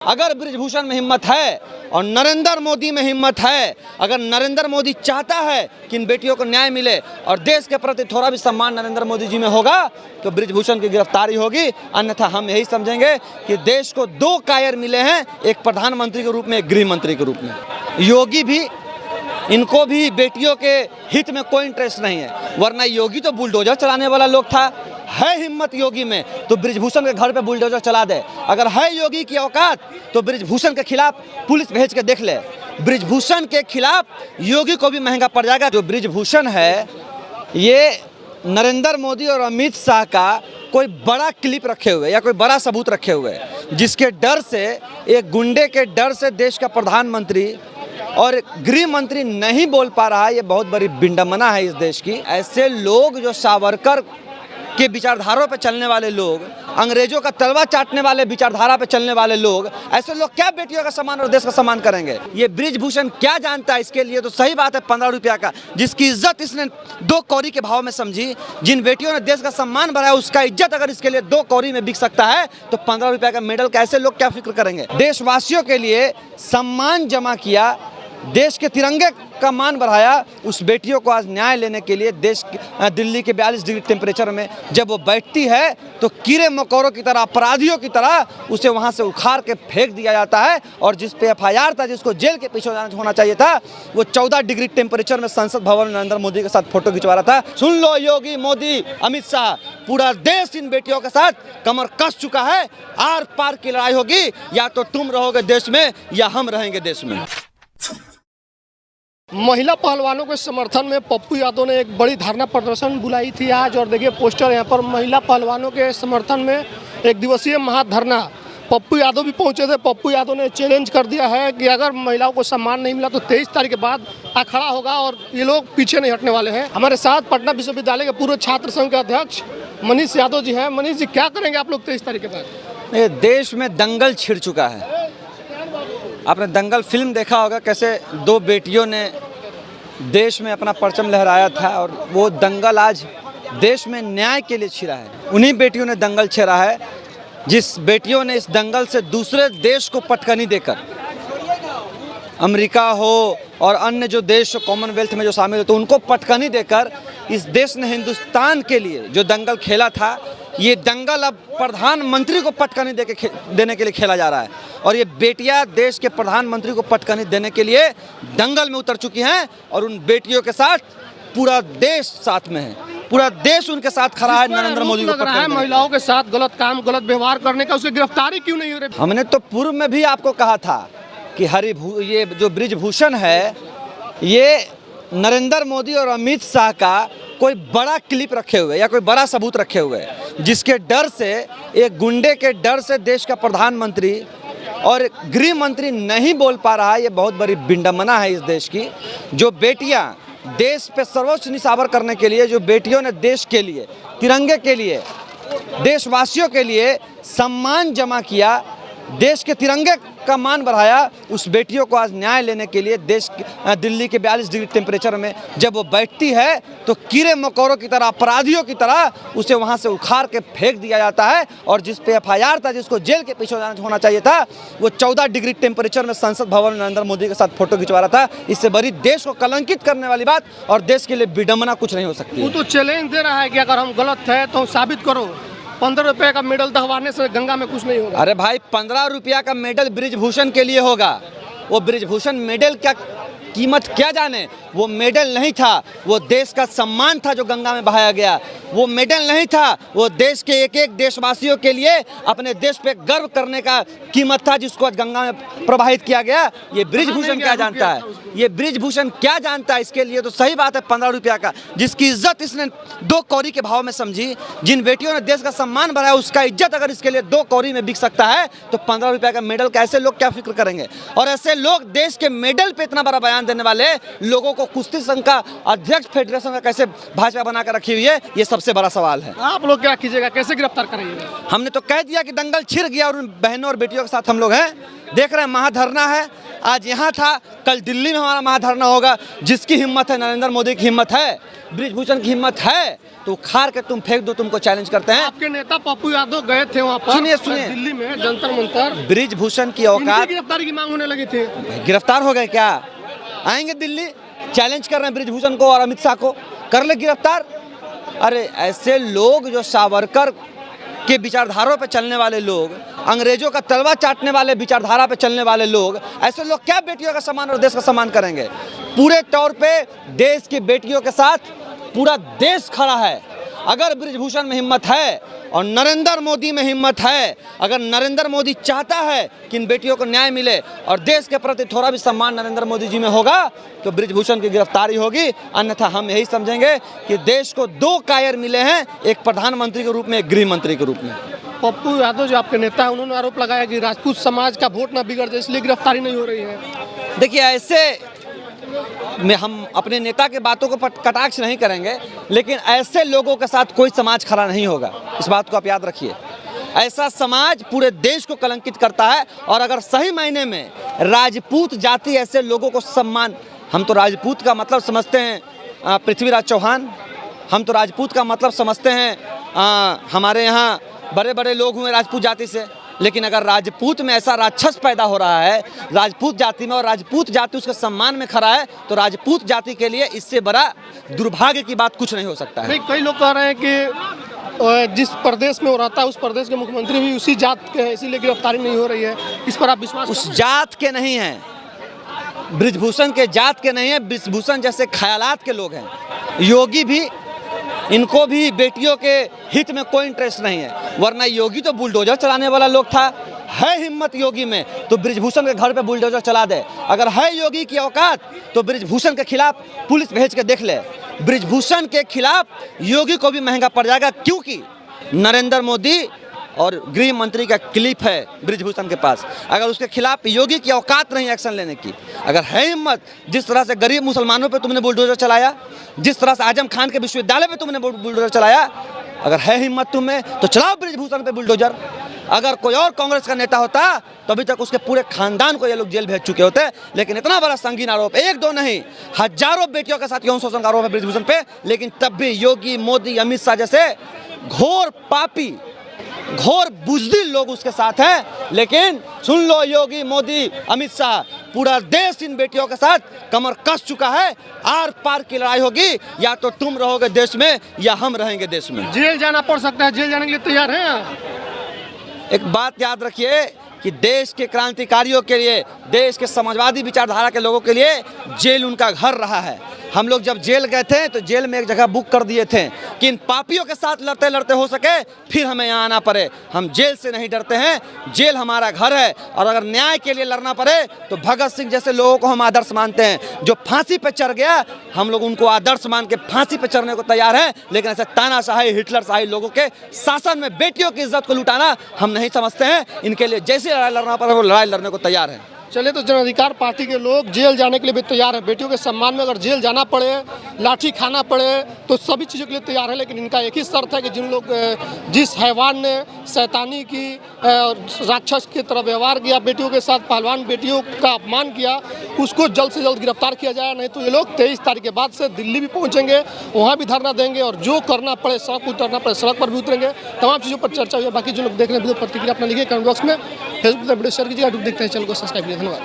अगर बृजभूषण में हिम्मत है और नरेंद्र मोदी में हिम्मत है, अगर नरेंद्र मोदी चाहता है कि इन बेटियों को न्याय मिले और देश के प्रति थोड़ा भी सम्मान नरेंद्र मोदी जी में होगा तो बृजभूषण की गिरफ्तारी होगी। अन्यथा हम यही समझेंगे कि देश को दो कायर मिले हैं, एक प्रधानमंत्री के रूप में, एक गृह मंत्री के रूप में। योगी भी, इनको भी बेटियों के हित में कोई इंटरेस्ट नहीं है, वरना योगी तो बुलडोजर चलाने वाला लोग था। है हिम्मत योगी में तो बृजभूषण के घर पे बुलडोजर चला दे। अगर है योगी की औकात तो बृजभूषण के खिलाफ पुलिस भेज के देख ले। बृजभूषण के खिलाफ योगी को भी महंगा पड़ जाएगा। जो बृजभूषण है ये नरेंद्र मोदी और अमित शाह का कोई बड़ा क्लिप रखे हुए या कोई बड़ा सबूत रखे हुए, जिसके डर से, एक गुंडे के डर से देश का प्रधानमंत्री और गृह मंत्री नहीं बोल पा रहा है। ये बहुत बड़ी विडंबना है इस देश की। ऐसे लोग जो सावरकर के विचारधारों पे चलने वाले लोग, अंग्रेजों का तलवा चाटने वाले विचारधारा पे चलने वाले लोग, ऐसे लोग क्या बेटियों का सम्मान और देश का सम्मान करेंगे? ये बृजभूषण क्या जानता है इसके लिए? तो सही बात है, 15 रुपया का, जिसकी इज्जत इसने 2 कौड़ी के भाव में समझी, जिन बेटियों ने देश का सम्मान बढ़ाया, उसका इज्जत अगर इसके लिए 2 कौड़ी में बिक सकता है तो 15 रुपया का मेडल का ऐसे लोग क्या फिक्र करेंगे? देशवासियों के लिए सम्मान जमा किया, देश के तिरंगे का मान बढ़ाया, उस बेटियों को आज न्याय लेने के लिए दिल्ली के 42 डिग्री टेम्परेचर में जब वो बैठती है तो कीड़े मकोड़ों की तरह, अपराधियों की तरह उसे वहां से उखाड़ के फेंक दिया जाता है। और जिस पे FIR था, जिसको जेल के पीछे होना चाहिए था, वो 14 डिग्री टेम्परेचर में संसद भवन में नरेंद्र मोदी के साथ फोटो खिंचवा रहा था। सुन लो योगी, मोदी, अमित शाह, पूरा देश इन बेटियों के साथ कमर कस चुका है। आर पार की लड़ाई होगी, या तो तुम रहोगे देश में या हम रहेंगे देश में। महिला पहलवानों के समर्थन में पप्पू यादव ने एक बड़ी धरना प्रदर्शन बुलाई थी आज, और देखिए पोस्टर यहाँ पर महिला पहलवानों के समर्थन में 1 दिवसीय महाधरना। पप्पू यादव भी पहुँचे थे। पप्पू यादव ने चैलेंज कर दिया है कि अगर महिलाओं को सम्मान नहीं मिला तो 23 तारीख के बाद अखाड़ा होगा और ये लोग पीछे नहीं हटने वाले हैं। हमारे साथ पटना विश्वविद्यालय के पूर्व छात्र संघ के अध्यक्ष मनीष यादव जी हैं। मनीष जी, क्या करेंगे आप लोग 23 तारीख के बाद? देश में दंगल छिड़ चुका है। आपने दंगल फिल्म देखा होगा, कैसे 2 बेटियों ने देश में अपना परचम लहराया था, और वो दंगल आज देश में न्याय के लिए छिड़ा है। उन्हीं बेटियों ने दंगल छेड़ा है, जिस बेटियों ने इस दंगल से दूसरे देश को पटकनी देकर, अमेरिका हो और अन्य जो देश कॉमनवेल्थ में जो शामिल होते, उनको पटकनी देकर इस देश ने हिंदुस्तान के लिए जो दंगल खेला था, ये दंगल अब प्रधानमंत्री को पटकनी देने के लिए खेला जा रहा है। और ये बेटियां देश के प्रधानमंत्री को पटकनी देने के लिए दंगल में उतर चुकी हैं, और उन बेटियों के साथ पूरा देश साथ में है। पूरा देश उनके साथ खड़ा है नरेंद्र मोदी को पटकनी। महिलाओं के साथ गलत काम, गलत व्यवहार करने का, उसकी गिरफ्तारी क्यों नहीं हो रही? हमने तो पूर्व में भी आपको कहा था कि ये जो बृजभूषण है ये नरेंद्र मोदी और अमित शाह का कोई बड़ा क्लिप रखे हुए या कोई बड़ा सबूत रखे हुए, जिसके डर से, एक गुंडे के डर से देश का प्रधानमंत्री और गृह मंत्री नहीं बोल पा रहा है। ये बहुत बड़ी विडंबना है इस देश की। जो बेटियां देश पे सर्वोच्च निशावर करने के लिए, जो बेटियों ने देश के लिए, तिरंगे के लिए, देशवासियों के लिए सम्मान जमा किया, देश के तिरंगे का मान बढ़ाया, उस बेटियों को आज न्याय लेने के लिए दिल्ली के 42 डिग्री टेम्परेचर में जब वो बैठती है तो कीड़े मकोड़ों की तरह, अपराधियों की तरह उसे वहां से उखाड़ के फेंक दिया जाता है। और जिस पे FIR था, जिसको जेल के पीछे होना चाहिए था, वो 14 डिग्री टेम्परेचर में संसद भवन में नरेंद्र मोदी के साथ फोटो खिंचवा रहा था। इससे बड़ी देश को कलंकित करने वाली बात और देश के लिए विडंबना कुछ नहीं हो सकती। वो तो चैलेंज दे रहा है कि अगर हम गलत है तो साबित करो। 15 रुपये का मेडल दहवाने से गंगा में कुछ नहीं होगा। अरे भाई, 15 रुपया का मेडल बृजभूषण के लिए होगा। वो बृजभूषण मेडल क्या कीमत क्या जाने। वो मेडल नहीं था, वो देश का सम्मान था जो गंगा में बहाया गया। वो मेडल नहीं था, वो देश के एक एक देशवासियों के लिए अपने देश पे गर्व करने का कीमत था, जिसको आज गंगा में प्रवाहित किया गया। ये बृजभूषण क्या जानता है? ये बृजभूषण क्या जानता है इसके लिए? तो सही बात है, 15 रुपया का, जिसकी इज्जत इसने 2 कौड़ी के भाव में समझी, जिन बेटियों ने देश का सम्मान बढ़ाया, उसका इज्जत अगर इसके लिए 2 कौड़ी में बिक सकता है तो 15 रुपया का मेडल का ऐसे लोग क्या फिक्र करेंगे? और ऐसे लोग देश के मेडल पे इतना बड़ा बयान देने वाले लोगों को कुश्ती संघ का अध्यक्ष, फेडरेशन का कैसे भाजपा बनाकर रखी हुई है, ये सबसे बड़ा सवाल है। आप लोग क्या कीजिएगा, कैसे गिरफ्तार करेंगे? हमने तो कह दिया कि दंगल छिड़ गया और उन बहनों और बेटियों के साथ हम लोग हैं। देख रहे हैं महाधरना है, आज यहाँ था, कल दिल्ली में हमारा महाधरना होगा। जिसकी हिम्मत है, नरेंद्र मोदी की हिम्मत है, बृजभूषण की हिम्मत है, तो उखाड़ के तुम फेंक दो, तुमको चैलेंज करते हैं। आपके नेता पप्पू यादव गए थे वहाँ पर, सुनिए। दिल्ली में जंतर मंतर, ब्रिजभूषण की इनकी औकात, गिरफ्तारी की मांग होने लगी थी। गिरफ्तार हो गए क्या? आएंगे दिल्ली, चैलेंज कर रहे हैं ब्रिजभूषण को और अमित शाह को, कर ले गिरफ्तार। अरे ऐसे लोग जो सावरकर के विचारधाराओं पे चलने वाले लोग, अंग्रेजों का तलवा चाटने वाले विचारधारा पे चलने वाले लोग, ऐसे लोग क्या बेटियों का सम्मान और देश का सम्मान करेंगे? पूरे तौर पे देश की बेटियों के साथ पूरा देश खड़ा है। अगर ब्रिजभूषण में हिम्मत है और नरेंद्र मोदी में हिम्मत है, अगर नरेंद्र मोदी चाहता है कि इन बेटियों को न्याय मिले और देश के प्रति थोड़ा भी सम्मान नरेंद्र मोदी जी में होगा, तो ब्रिजभूषण की गिरफ्तारी होगी। अन्यथा हम यही समझेंगे कि देश को दो कायर मिले हैं, एक प्रधानमंत्री के रूप में, एक गृह मंत्री के रूप में। पप्पू यादव जो आपके नेता है, उन्होंने आरोप लगाया कि राजपूत समाज का वोट ना बिगड़ जाए, इसलिए गिरफ्तारी नहीं हो रही है। देखिए, ऐसे में हम अपने नेता के बातों को कटाक्ष नहीं करेंगे, लेकिन ऐसे लोगों के साथ कोई समाज खड़ा नहीं होगा, इस बात को आप याद रखिए। ऐसा समाज पूरे देश को कलंकित करता है। और अगर सही मायने में राजपूत जाति ऐसे लोगों को सम्मान, हम तो राजपूत का मतलब समझते हैं पृथ्वीराज चौहान, हम तो राजपूत का मतलब समझते हैं हमारे यहाँ बड़े बड़े लोग हुए राजपूत जाति से। लेकिन अगर राजपूत में ऐसा राक्षस पैदा हो रहा है राजपूत जाति में, और राजपूत जाति उसके सम्मान में खड़ा है, तो राजपूत जाति के लिए इससे बड़ा दुर्भाग्य की बात कुछ नहीं हो सकता है। नहीं, कई लोग कह रहे हैं कि जिस प्रदेश में वो रहता है उस प्रदेश के मुख्यमंत्री भी उसी जात के हैं, इसीलिए गिरफ्तारी नहीं हो रही है। इस पर आप विश्वास? उस जात के नहीं हैं, ब्रिजभूषण के जात के नहीं है, ब्रिजभूषण जैसे ख्यालात के लोग हैं। योगी भी, इनको भी बेटियों के हित में कोई इंटरेस्ट नहीं है, वरना योगी तो बुलडोजर चलाने वाला लोग था। है हिम्मत योगी में तो ब्रिजभूषण के घर पे बुलडोजर चला दे। अगर है योगी की औकात तो ब्रिजभूषण के खिलाफ पुलिस भेज के देख ले। ब्रिजभूषण के खिलाफ योगी को भी महंगा पड़ जाएगा, क्योंकि नरेंद्र मोदी और गृह मंत्री का क्लिप है ब्रिजभूषण के पास। अगर उसके खिलाफ योगी की औकात नहीं एक्शन लेने की, अगर है हिम्मत, जिस तरह से गरीब मुसलमानों पे तुमने बुलडोजर चलाया, जिस तरह से आजम खान के विश्वविद्यालय पे तुमने बुलडोजर चलाया, अगर है हिम्मत तुम्हें तो चलाओ ब्रिजभूषण पे बुलडोजर। अगर कोई और कांग्रेस का नेता होता तो अभी तक उसके पूरे खानदान को ये लोग जेल भेज चुके होते। लेकिन इतना बड़ा संगीन आरोप, एक दो नहीं, हजारों बेटियों के साथ यौन शोषण का आरोप है ब्रिजभूषण पे, लेकिन तब भी योगी, मोदी, अमित शाह जैसे घोर पापी, घोर बुज़दिल लोग उसके साथ हैं। लेकिन सुन लो, योगी, मोदी, अमित शाह, पूरा देश इन बेटियों के साथ कमर कस चुका है। आर पार की लड़ाई होगी, या तो तुम रहोगे देश में या हम रहेंगे देश में। जेल जाना पड़ सकता है, जेल जाने के लिए तैयार हैं आप? एक बात याद रखिए कि देश के क्रांतिकारियों के लिए, देश के समाजवादी विचारधारा के लोगों के लिए जेल उनका घर रहा है। हम लोग जब जेल गए थे तो जेल में एक जगह बुक कर दिए थे कि इन पापियों के साथ लड़ते लड़ते हो सके फिर हमें यहाँ आना पड़े। हम जेल से नहीं डरते हैं, जेल हमारा घर है। और अगर न्याय के लिए लड़ना पड़े तो भगत सिंह जैसे लोगों को हम आदर्श मानते हैं। जो फांसी पे चढ़ गया, हम लोग उनको आदर्श मान के फांसी पे चढ़ने को तैयार हैं। लेकिन ऐसे तानाशाही, हिटलरशाही लोगों के शासन में बेटियों की इज्जत को लुटाना हम नहीं समझते हैं। इनके लिए जैसे लड़ाई लड़ना पड़े वो लड़ाई लड़ने को तैयार है। चलिए, तो जन अधिकार पार्टी के लोग जेल जाने के लिए भी तैयार है। बेटियों के सम्मान में अगर जेल जाना पड़े, लाठी खाना पड़े, तो सभी चीज़ों के लिए तैयार है। लेकिन इनका एक ही शर्त है कि जिन लोग, जिस हैवान ने शैतानी की, राक्षस की तरह व्यवहार किया, बेटियों के साथ पहलवान बेटियों का अपमान किया, उसको जल्द से जल्द गिरफ्तार किया जाए। नहीं तो ये लोग 23 तारीख के बाद से दिल्ली भी पहुँचेंगे, वहाँ भी धरना देंगे, और जो करना पड़े, सड़क पर उतरना पड़े, सड़क पर भी उतरेंगे। तमाम चीज़ों पर चर्चा हुई है। बाकी जो लोग देख रहे हैं वीडियो प्रतिक्रिया अपना लिखिए कमेंट बॉक्स में। फेसबुक पर वीडियो शेयर कीजिएगा। देखते हैं, चैनल को सब्सक्राइब कीजिए।